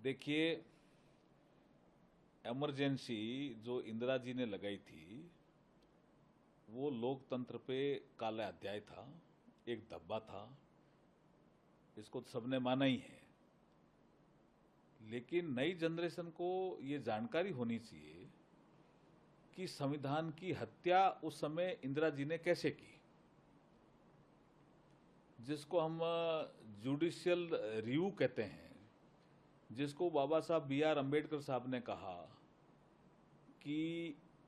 देखिए, इमरजेंसी जो इंदिरा जी ने लगाई थी वो लोकतंत्र पे काला अध्याय था, एक धब्बा था। इसको तो सबने माना ही है, लेकिन नई जनरेशन को ये जानकारी होनी चाहिए कि संविधान की हत्या उस समय इंदिरा जी ने कैसे की, जिसको हम जुडिशियल रिव्यू कहते हैं, जिसको बाबा साहब B.R. अम्बेडकर साहब ने कहा कि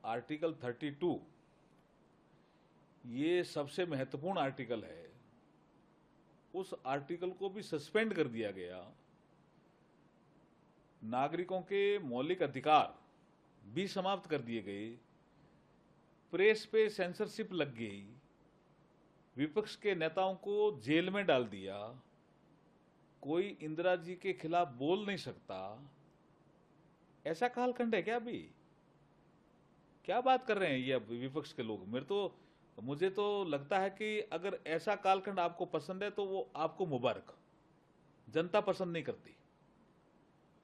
आर्टिकल 32 ये सबसे महत्वपूर्ण आर्टिकल है। उस आर्टिकल को भी सस्पेंड कर दिया गया। नागरिकों के मौलिक अधिकार भी समाप्त कर दिए गए। प्रेस पे सेंसरशिप लग गई। विपक्ष के नेताओं को जेल में डाल दिया। कोई इंदिरा जी के खिलाफ बोल नहीं सकता। ऐसा कालखंड है क्या? अभी क्या बात कर रहे हैं ये विपक्ष के लोग? मुझे तो लगता है कि अगर ऐसा कालखंड आपको पसंद है तो वो आपको मुबारक। जनता पसंद नहीं करती।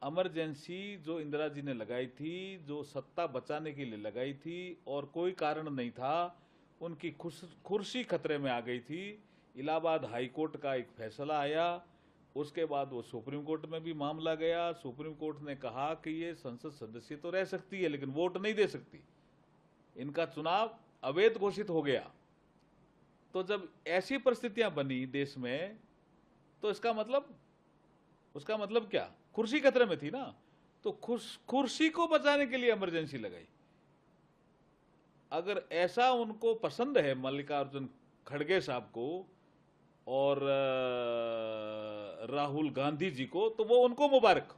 इमरजेंसी जो इंदिरा जी ने लगाई थी, जो सत्ता बचाने के लिए लगाई थी और कोई कारण नहीं था, उनकी कुर्सी खतरे में आ गई थी। इलाहाबाद हाई कोर्ट का एक फैसला आया, उसके बाद वो सुप्रीम कोर्ट में भी मामला गया। सुप्रीम कोर्ट ने कहा कि ये संसद सदस्य तो रह सकती है लेकिन वोट नहीं दे सकती, इनका चुनाव अवैध घोषित हो गया। तो जब ऐसी परिस्थितियां बनी देश में, तो उसका मतलब क्या? कुर्सी खतरे में थी ना। तो कुर्सी को बचाने के लिए इमरजेंसी लगाई। अगर ऐसा उनको पसंद है मल्लिकार्जुन खड़गे साहब को और राहुल गांधी जी को, तो वो उनको मुबारक।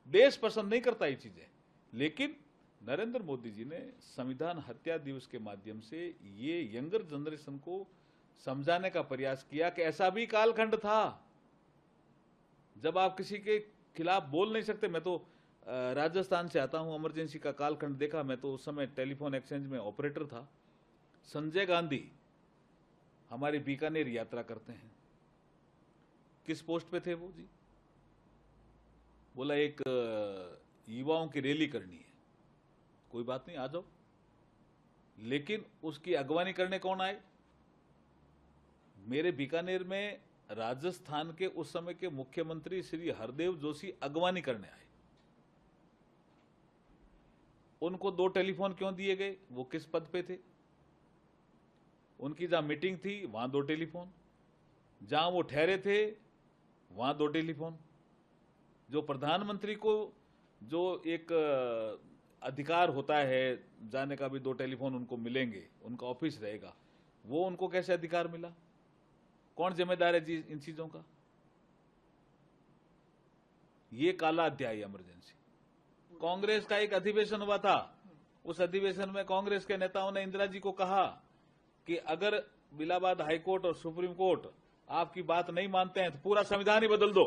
देश पसंद नहीं करता ये चीजें, लेकिन नरेंद्र मोदी जी ने संविधान हत्या दिवस के माध्यम से ये यंगर जनरेशन को समझाने का प्रयास किया कि ऐसा भी कालखंड था जब आप किसी के खिलाफ बोल नहीं सकते। मैं तो राजस्थान से आता हूं, इमरजेंसी का कालखंड देखा। मैं तो उस समय टेलीफोन एक्सचेंज में ऑपरेटर था। संजय गांधी हमारी बीकानेर यात्रा करते हैं। किस पोस्ट पे थे वो जी? बोला एक युवाओं की रैली करनी है। कोई बात नहीं, आ जाओ। लेकिन उसकी अगवानी करने कौन आए? मेरे बीकानेर में राजस्थान के उस समय के मुख्यमंत्री श्री हरदेव जोशी अगवानी करने आए। उनको 2 टेलीफोन क्यों दिए गए? वो किस पद पे थे? उनकी जहां मीटिंग थी वहां 2 टेलीफोन, जहां वो ठहरे थे वहां 2 टेलीफोन। जो प्रधानमंत्री को जो एक अधिकार होता है जाने का, भी 2 टेलीफोन उनको मिलेंगे, उनका ऑफिस रहेगा, वो उनको कैसे अधिकार मिला? कौन जिम्मेदार है जी इन चीजों का? ये काला अध्याय इमरजेंसी। कांग्रेस का एक अधिवेशन हुआ था। उस अधिवेशन में कांग्रेस के नेताओं ने इंदिरा जी को कहा कि अगर इलाहाबाद हाईकोर्ट और सुप्रीम कोर्ट आपकी बात नहीं मानते हैं तो पूरा संविधान ही बदल दो।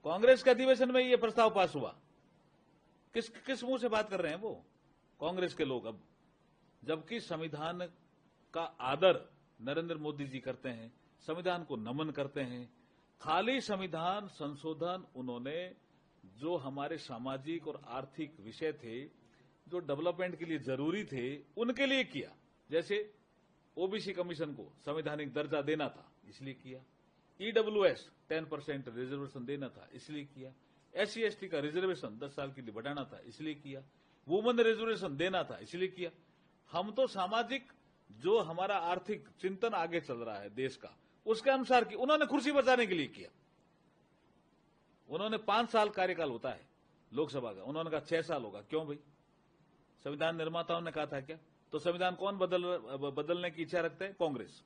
कांग्रेस के अधिवेशन में ये प्रस्ताव पास हुआ। किस मुंह से बात कर रहे हैं वो कांग्रेस के लोग अब? जबकि संविधान का आदर नरेंद्र मोदी जी करते हैं, संविधान को नमन करते हैं। खाली संविधान संशोधन उन्होंने जो हमारे सामाजिक और आर्थिक विषय थे, जो डेवलपमेंट के लिए जरूरी थे, उनके लिए किया। जैसे ओबीसी कमीशन को संवैधानिक दर्जा देना था, इसलिए किया। ईडब्ल्यूएस 10% रिजर्वेशन देना था, इसलिए किया। SC/ST का रिजर्वेशन 10 साल के लिए बढ़ाना था, इसलिए किया। वुमेन रिजर्वेशन देना था, इसलिए किया। हम तो सामाजिक जो हमारा आर्थिक चिंतन आगे चल रहा है देश का, उसके अनुसार की उन्होंने कुर्सी बचाने के लिए किया। उन्होंने 5 साल कार्यकाल होता है लोकसभा का, उन्होंने कहा 6 साल होगा। क्यों भाई? संविधान निर्माताओं ने कहा था क्या? तो संविधान कौन बदलने की इच्छा रखते हैं? कांग्रेस।